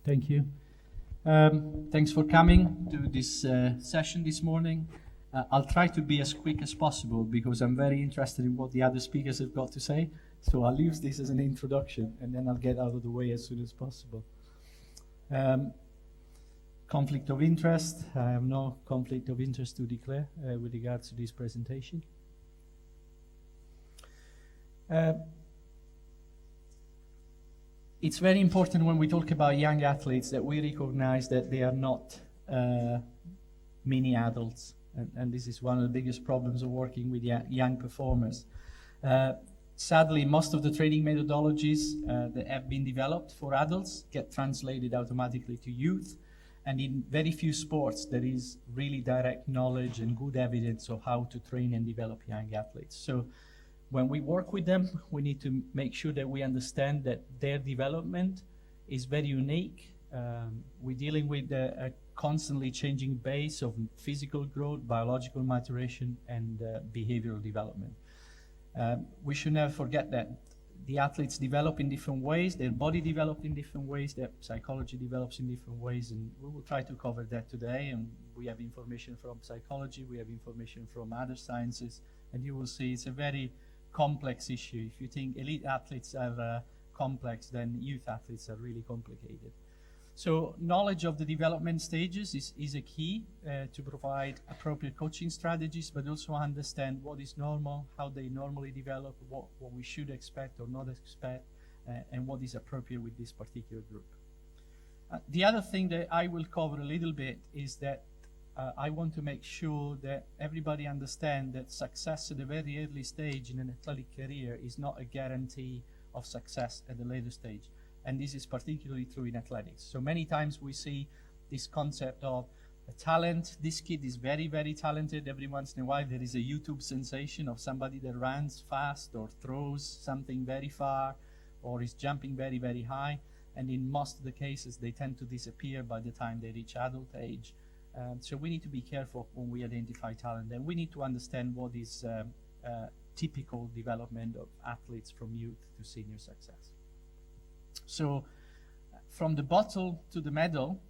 Thank you. Thanks for coming to this session this morning. I'll try to be as quick as possible because I'm very interested in what the other speakers have got to say. So I'll use this as an introduction and then I'll get out of the way as soon as possible. Conflict of interest. I have no conflict of interest to declare with regards to this presentation. It's very important when we talk about young athletes that we recognize that they are not mini adults. And this is one of the biggest problems of working with young performers. Sadly, most of the training methodologies that have been developed for adults get translated automatically to youth. And in very few sports, there is really direct knowledge and good evidence of how to train and develop young athletes. So when we work with them, we need to make sure that we understand that their development is very unique. We're dealing with a constantly changing base of physical growth, biological maturation, and behavioral development. We should never forget that the athletes develop in different ways, their body develops in different ways, their psychology develops in different ways, and we will try to cover that today. And we have information from psychology, we have information from other sciences, and you will see it's a very complex issue. If you think elite athletes are complex, then youth athletes are really complicated. So knowledge of the development stages is a key to provide appropriate coaching strategies, but also understand what is normal, how they normally develop, what we should expect or not expect, and what is appropriate with this particular group. The other thing that I will cover a little bit is that I want to make sure that everybody understands that success at a very early stage in an athletic career is not a guarantee of success at a later stage. And this is particularly true in athletics. So many times we see this concept of a talent. This kid is very, very talented. Every once in a while there is a YouTube sensation of somebody that runs fast or throws something very far or is jumping very, very high. And in most of the cases, they tend to disappear by the time they reach adult age. So we need to be careful when we identify talent, and we need to understand what is typical development of athletes from youth to senior success. So from the bottle to the medal,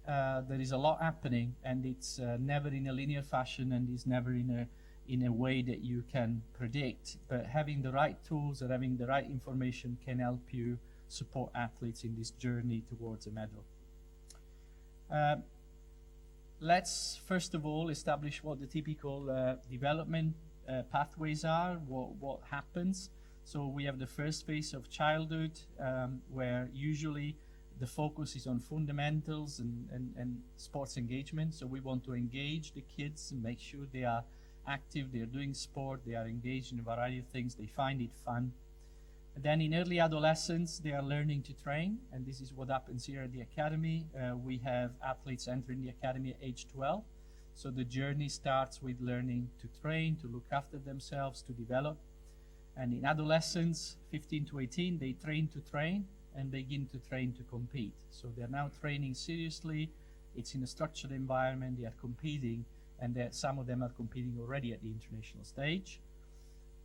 there is a lot happening, and it's never in a linear fashion, and it's never in a way that you can predict. But having the right tools and having the right information can help you support athletes in this journey towards a medal. Let's first of all establish what the typical development pathways are, what happens. So we have the first phase of childhood, where usually the focus is on fundamentals and sports engagement. So we want to engage the kids and make sure they are active, they are doing sport, they are engaged in a variety of things, they find it fun. And then in early adolescence, they are learning to train, and this is what happens here at the academy. We have athletes entering the academy at age 12. So the journey starts with learning to train, to look after themselves, to develop. And in adolescence, 15 to 18, they train to train and begin to train to compete. So they're now training seriously. It's in a structured environment. They are competing, and some of them are competing already at the international stage.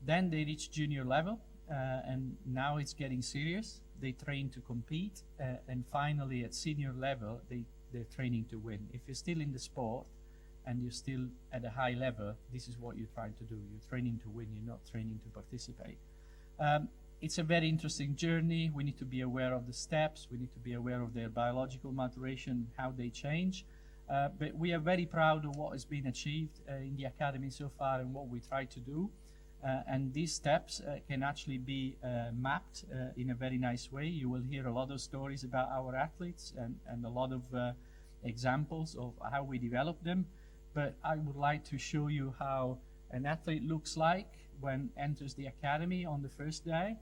Then they reach junior level, and now it's getting serious. They train to compete, and finally at senior level, they're training to win. If you're still in the sport, and you're still at a high level, this is what you're trying to do. You're training to win, you're not training to participate. It's a very interesting journey. We need to be aware of the steps. We need to be aware of their biological maturation, how they change. But we are very proud of what has been achieved in the academy so far and what we try to do. And these steps can actually be mapped in a very nice way. You will hear a lot of stories about our athletes and a lot of examples of how we develop them. But I would like to show you how an athlete looks like when enters the academy on the first day,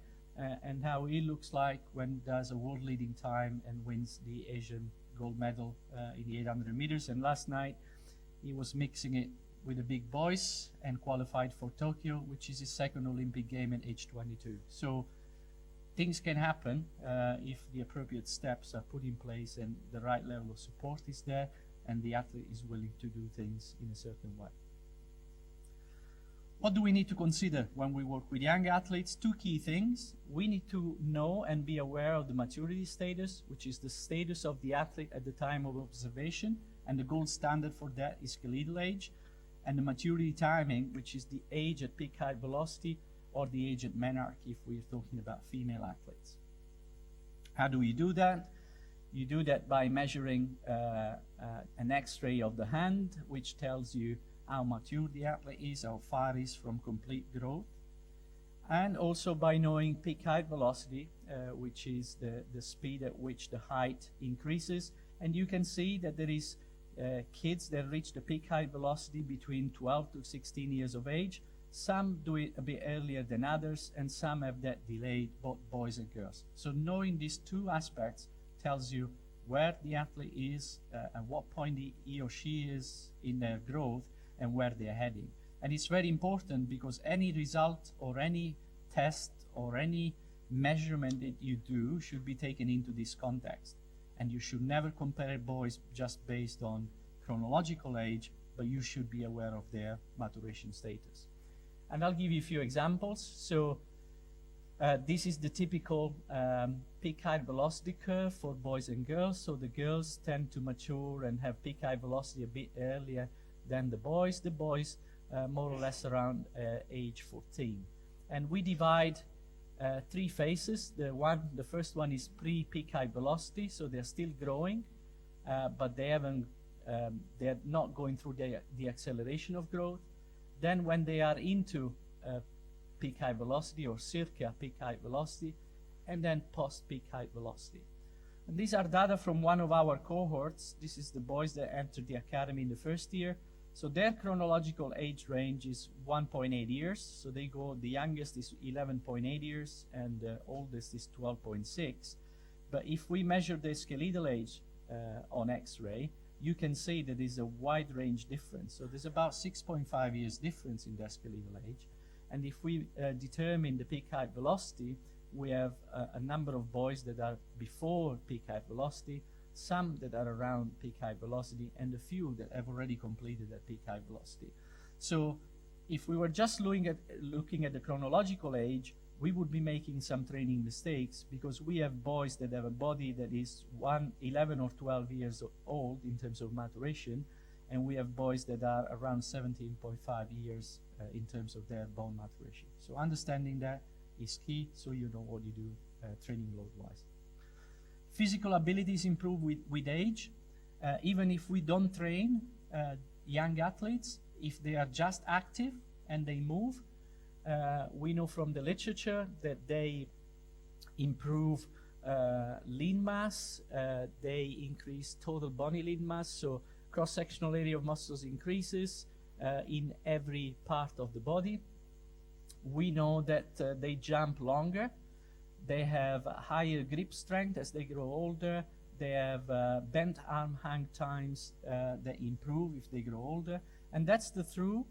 and how he looks like when does a world leading time and wins the Asian gold medal in the 800 meters. And last night he was mixing it with the big boys and qualified for Tokyo, which is his second Olympic game at age 22. So things can happen if the appropriate steps are put in place and the right level of support is there, and the athlete is willing to do things in a certain way. What do we need to consider when we work with young athletes? Two key things. We need to know and be aware of the maturity status, which is the status of the athlete at the time of observation, and the gold standard for that is skeletal age, and the maturity timing, which is the age at peak height velocity or the age at menarche if we're talking about female athletes. How do we do that? You do that by measuring an X-ray of the hand, which tells you how mature the athlete is, how far is from complete growth, and also by knowing peak height velocity, which is the speed at which the height increases. And you can see that there is kids that reach the peak height velocity between 12 to 16 years of age. Some do it a bit earlier than others, and some have that delayed, both boys and girls. So knowing these two aspects tells you where the athlete is, at what point he or she is in their growth, and where they're heading. And it's very important because any result or any test or any measurement that you do should be taken into this context. And you should never compare boys just based on chronological age, but you should be aware of their maturation status. And I'll give you a few examples. So this is the typical peak height velocity curve for boys and girls. So the girls tend to mature and have peak height velocity a bit earlier than the boys. The boys more or less around age 14. And we divide three phases. The first one is pre-peak height velocity, so they're still growing, but they're not going through the acceleration of growth. Then when they are into peak height velocity or circa peak height velocity, and then post-peak height velocity. And these are data from one of our cohorts. This is the boys that entered the academy in the first year. So their chronological age range is 1.8 years. So they go, the youngest is 11.8 years and the oldest is 12.6. But if we measure the skeletal age on X-ray, you can see that there's a wide range difference. So there's about 6.5 years difference in their skeletal age. And if we determine the peak height velocity, we have a number of boys that are before peak height velocity, some that are around peak height velocity, and a few that have already completed at peak height velocity. So if we were just looking at the chronological age, we would be making some training mistakes because we have boys that have a body that is 11 or 12 years old in terms of maturation, and we have boys that are around 17.5 years in terms of their bone maturation. So understanding that is key, so you know what you do training load-wise. Physical abilities improve with age. Even if we don't train young athletes, if they are just active and they move, we know from the literature that they improve lean mass, they increase total body lean mass, so cross-sectional area of muscles increases in every part of the body. We know that they jump longer. They have higher grip strength as they grow older. They have bent arm hang times that improve if they grow older. And that's the true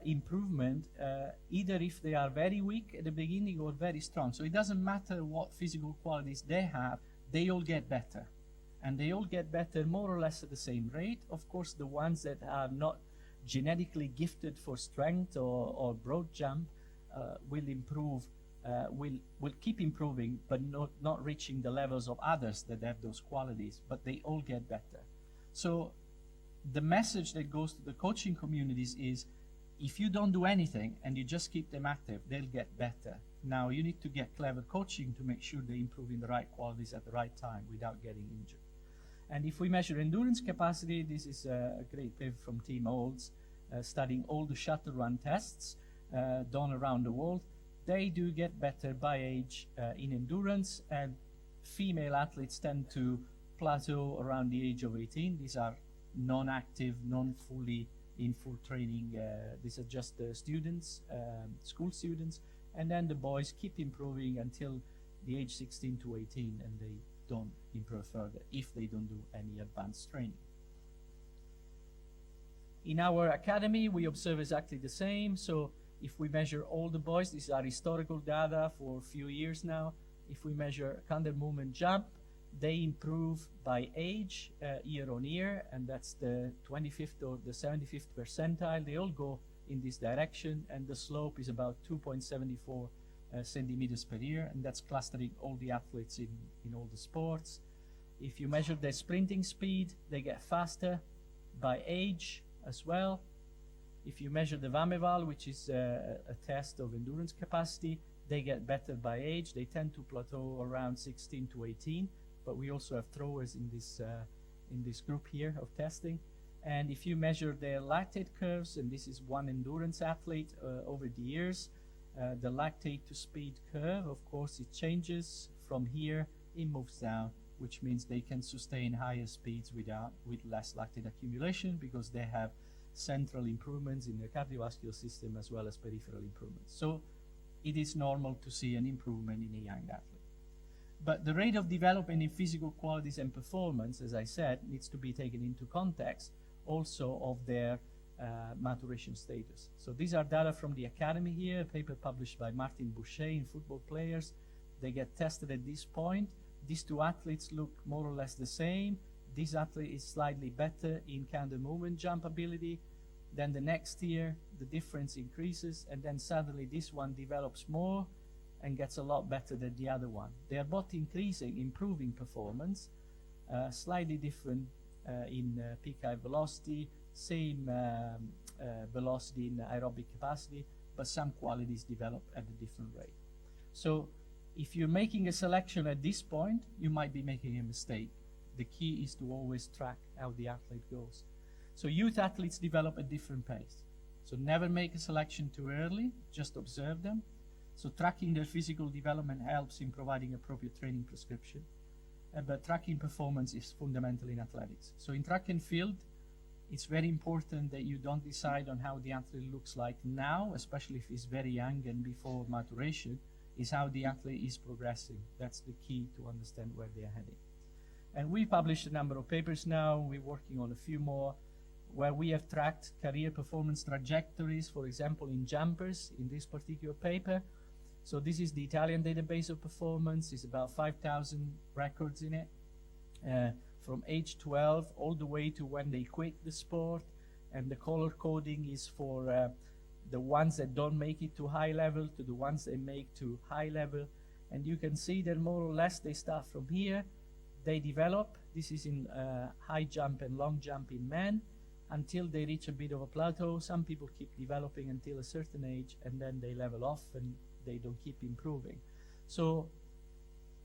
improvement, either if they are very weak at the beginning or very strong. So it doesn't matter what physical qualities they have, they all get better. And they all get better more or less at the same rate. Of course, the ones that are not genetically gifted for strength or broad jump will improve, will keep improving, but not reaching the levels of others that have those qualities, but they all get better. So the message that goes to the coaching communities is, if you don't do anything and you just keep them active, they'll get better. Now you need to get clever coaching to make sure they improve in the right qualities at the right time without getting injured. And if we measure endurance capacity, this is a great paper from Team Olds, studying all the shuttle run tests done around the world. They do get better by age in endurance, and female athletes tend to plateau around the age of 18. These are non-active, non-fully in full training. These are just students, school students, and then the boys keep improving until the age 16 to 18, and they don't improve further if they don't do any advanced training. In our academy, we observe exactly the same. So if we measure all the boys, these are historical data for a few years now. If we measure counter movement jump, they improve by age year on year, and that's the 25th or the 75th percentile. They all go in this direction, and the slope is about 2.74 centimeters per year, and that's clustering all the athletes in all the sports. If you measure their sprinting speed, they get faster by age as well. If you measure the VAMEVAL, which is a test of endurance capacity, they get better by age. They tend to plateau around 16 to 18, but we also have throwers in this group here of testing. And if you measure their lactate curves, and this is one endurance athlete over the years, the lactate to speed curve, of course, it changes from here, it moves down, which means they can sustain higher speeds with less lactate accumulation because they have central improvements in the cardiovascular system as well as peripheral improvements. So it is normal to see an improvement in a young athlete. But the rate of development in physical qualities and performance, as I said, needs to be taken into context also of their maturation status. So these are data from the academy here, a paper published by Martin Boucher in football players. They get tested at this point. These two athletes look more or less the same. This athlete is slightly better in counter movement jump ability. Then the next year, the difference increases, and then suddenly this one develops more and gets a lot better than the other one. They are both improving performance, slightly different in peak height velocity, same velocity in aerobic capacity, but some qualities develop at a different rate. So if you're making a selection at this point, you might be making a mistake. The key is to always track how the athlete goes. So youth athletes develop at different pace. So never make a selection too early, just observe them. So tracking their physical development helps in providing appropriate training prescription. But tracking performance is fundamental in athletics. So in track and field, it's very important that you don't decide on how the athlete looks like now, especially if he's very young and before maturation, is how the athlete is progressing. That's the key to understand where they're heading. And we published a number of papers now. We're working on a few more where we have tracked career performance trajectories, for example, in jumpers in this particular paper. So this is the Italian database of performance. It's about 5,000 records in it, from age 12 all the way to when they quit the sport. And the color coding is for the ones that don't make it to high level to the ones they make to high level. And you can see that more or less they start from here. They develop. This is in high jump and long jump in men until they reach a bit of a plateau. Some people keep developing until a certain age and then they level off and they don't keep improving. So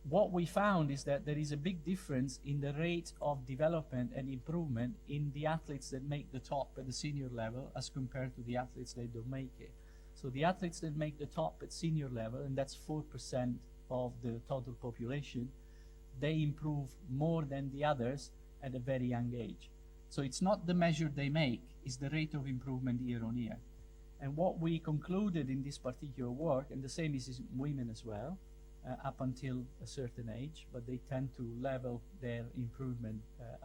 what we found is that there is a big difference in the rate of development and improvement in the athletes that make the top at the senior level as compared to the athletes that don't make it. So the athletes that make the top at senior level, and that's 4% of the total population, they improve more than the others at a very young age. So it's not the measure they make, it's the rate of improvement year on year. And what we concluded in this particular work, and the same is in women as well, up until a certain age, but they tend to level their improvement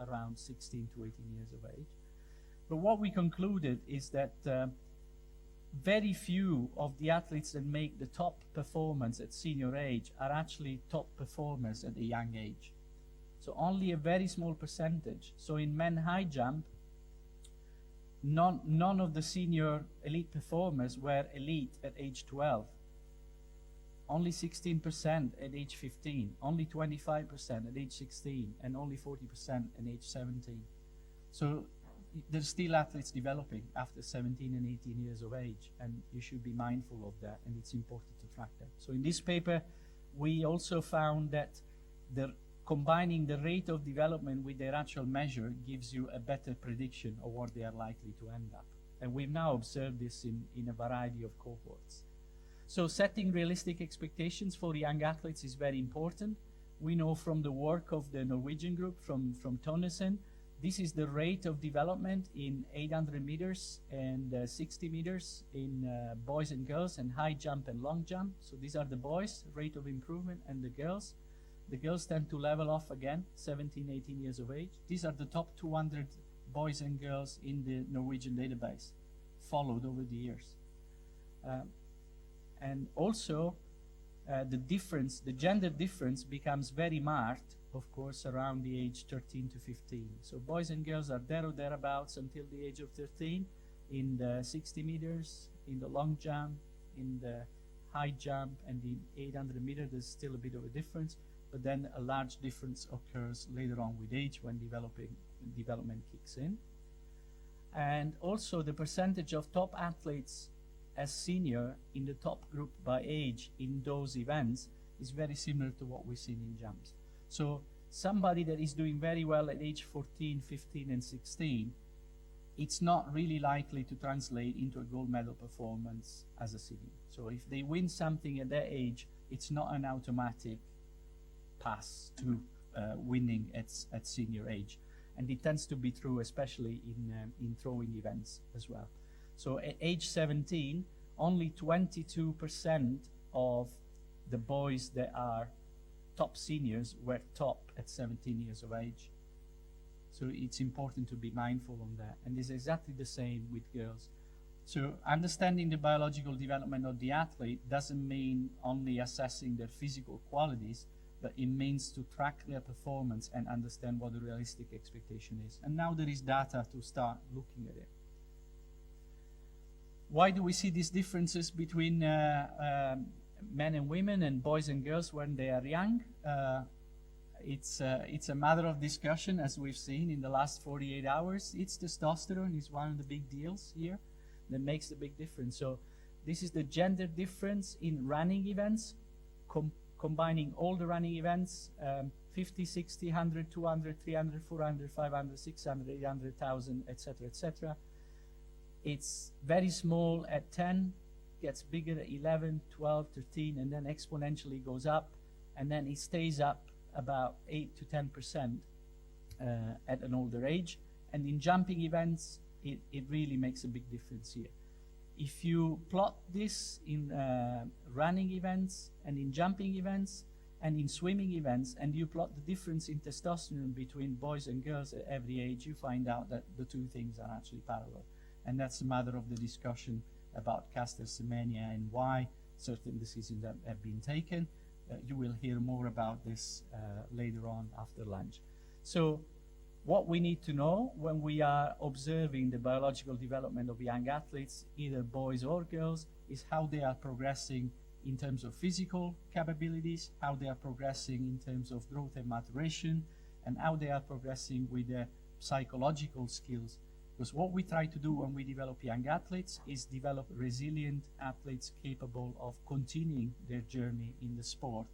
around 16 to 18 years of age. But what we concluded is that very few of the athletes that make the top performance at senior age are actually top performers at a young age. So only a very small percentage. So in men high jump, none of the senior elite performers were elite at age 12. Only 16% at age 15, only 25% at age 16, and only 40% at age 17. So there's still athletes developing after 17 and 18 years of age, and you should be mindful of that, and it's important to track them. So in this paper, we also found that combining the rate of development with their actual measure gives you a better prediction of what they are likely to end up. And we've now observed this in a variety of cohorts. So setting realistic expectations for young athletes is very important. We know from the work of the Norwegian group, from Tonnesen, this is the rate of development in 800 meters and 60 meters in boys and girls, and high jump and long jump. So these are the boys, rate of improvement, and the girls. The girls tend to level off again, 17, 18 years of age. These are the top 200 boys and girls in the Norwegian database, followed over the years. And also, the gender difference becomes very marked, of course, around the age 13 to 15. So boys and girls are there or thereabouts until the age of 13, in the 60 meters, in the long jump, in the high jump, and the 800 meter, there's still a bit of a difference, but then a large difference occurs later on with age when development kicks in. And also the percentage of top athletes as senior in the top group by age in those events is very similar to what we've seen in jumps. So somebody that is doing very well at age 14, 15, and 16, it's not really likely to translate into a gold medal performance as a senior. So if they win something at that age, it's not an automatic pass to winning at senior age. And it tends to be true, especially in throwing events as well. So at age 17, only 22% of the boys that are top seniors were top at 17 years of age. So it's important to be mindful on that. And it's exactly the same with girls. So understanding the biological development of the athlete doesn't mean only assessing their physical qualities, but it means to track their performance and understand what the realistic expectation is. And now there is data to start looking at it. Why do we see these differences between men and women and boys and girls when they are young? It's a matter of discussion, as we've seen in the last 48 hours. It's testosterone is one of the big deals here that makes the big difference. So this is the gender difference in running events, combining all the running events, 50, 60, 100, 200, 300, 400, 500, 600, 800, 1,000, etc., etc. It's very small at 10, gets bigger at 11, 12, 13, and then exponentially goes up, and then it stays up about 8 to 10% at an older age. And in jumping events, it really makes a big difference here. If you plot this in running events and in jumping events and in swimming events, and you plot the difference in testosterone between boys and girls at every age, you find out that the two things are actually parallel. And that's a matter of the discussion about Caster Semenya and why certain decisions have been taken. You will hear more about this later on after lunch. So what we need to know when we are observing the biological development of young athletes, either boys or girls, is how they are progressing in terms of physical capabilities, how they are progressing in terms of growth and maturation, and how they are progressing with their psychological skills. Because what we try to do when we develop young athletes is develop resilient athletes capable of continuing their journey in the sport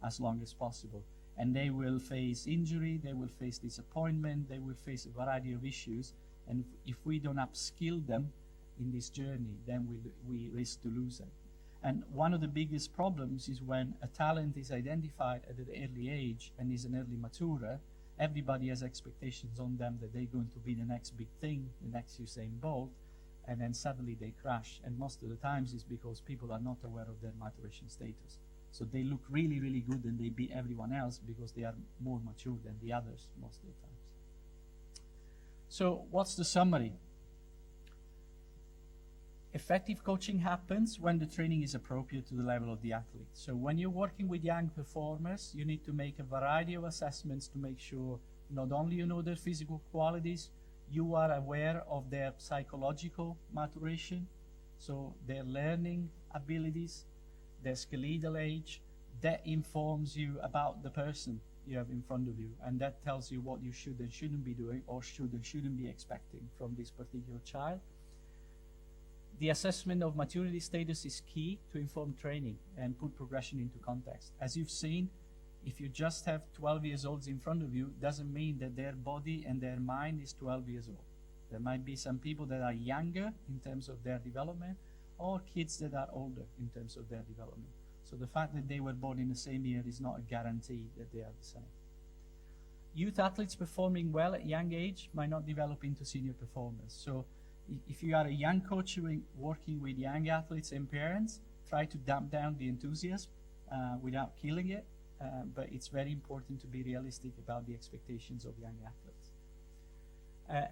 as long as possible. And they will face injury, they will face disappointment, they will face a variety of issues. And if we don't upskill them in this journey, then we risk to lose them. And one of the biggest problems is when a talent is identified at an early age and is an early maturer, everybody has expectations on them that they're going to be the next big thing, the next Usain Bolt, and then suddenly they crash. And most of the times it's because people are not aware of their maturation status. So they look really, really good and they beat everyone else because they are more mature than the others most of the times. So what's the summary? Effective coaching happens when the training is appropriate to the level of the athlete. So when you're working with young performers, you need to make a variety of assessments to make sure not only you know their physical qualities, you are aware of their psychological maturation, so their learning abilities, their skeletal age. That informs you about the person you have in front of you, and that tells you what you should and shouldn't be doing or should and shouldn't be expecting from this particular child. The assessment of maturity status is key to inform training and put progression into context. As you've seen, if you just have 12 years olds in front of you, doesn't mean that their body and their mind is 12 years old. There might be some people that are younger in terms of their development, or kids that are older in terms of their development. So the fact that they were born in the same year is not a guarantee that they are the same. Youth athletes performing well at young age might not develop into senior performers. So if you are a young coach working with young athletes and parents, try to damp down the enthusiasm without killing it. But it's very important to be realistic about the expectations of young athletes.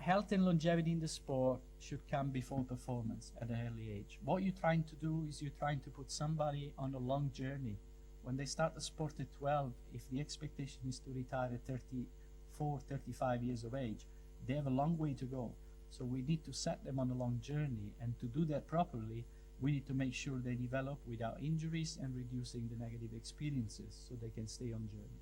Health and longevity in the sport should come before performance at an early age. What you're trying to do is you're trying to put somebody on a long journey. When they start the sport at 12, if the expectation is to retire at 34, 35 years of age, they have a long way to go. So we need to set them on a long journey, and to do that properly, we need to make sure they develop without injuries and reducing the negative experiences so they can stay on journey.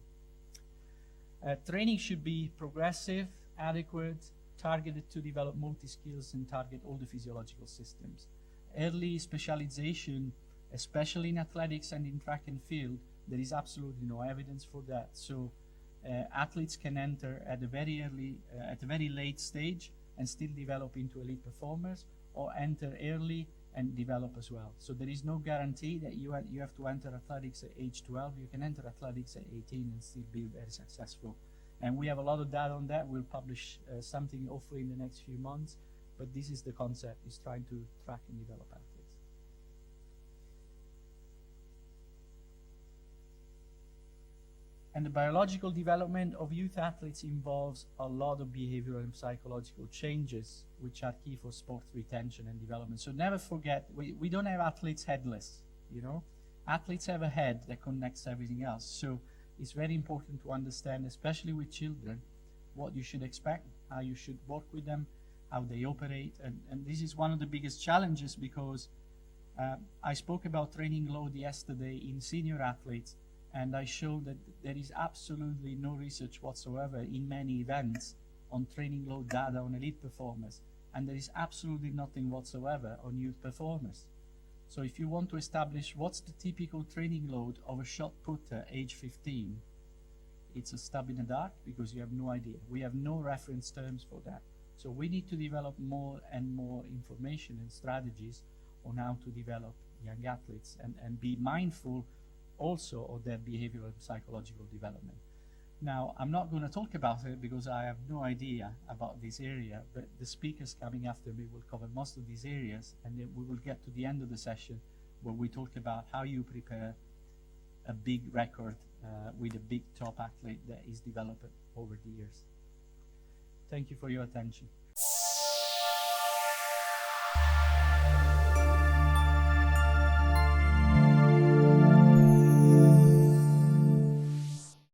Training should be progressive, adequate, targeted to develop multi-skills and target all the physiological systems. Early specialization, especially in athletics and in track and field, there is absolutely no evidence for that. So athletes can enter at a very late stage and still develop into elite performers, or enter early and develop as well. So there is no guarantee that you have to enter athletics at age 12. You can enter athletics at 18 and still be very successful. And we have a lot of data on that. We'll publish something hopefully in the next few months. But this is the concept, is trying to track and develop athletes. And the biological development of youth athletes involves a lot of behavioral and psychological changes, which are key for sports retention and development. So never forget, we don't have athletes headless, you know. Athletes have a head that connects everything else. So it's very important to understand, especially with children, what you should expect, how you should work with them, how they operate. And this is one of the biggest challenges, because I spoke about training load yesterday in senior athletes, and I showed that there is absolutely no research whatsoever in many events on training load data on elite performers, and there is absolutely nothing whatsoever on youth performers. So if you want to establish what's the typical training load of a shot putter age 15, it's a stab in the dark, because you have no idea. We have no reference terms for that. So we need to develop more and more information and strategies on how to develop young athletes, and be mindful also of their behavioral and psychological development. Now, I'm not going to talk about it because I have no idea about this area, but the speakers coming after me will cover most of these areas, and then we will get to the end of the session where we talk about how you prepare a big record with a big top athlete that is developed over the years. Thank you for your attention.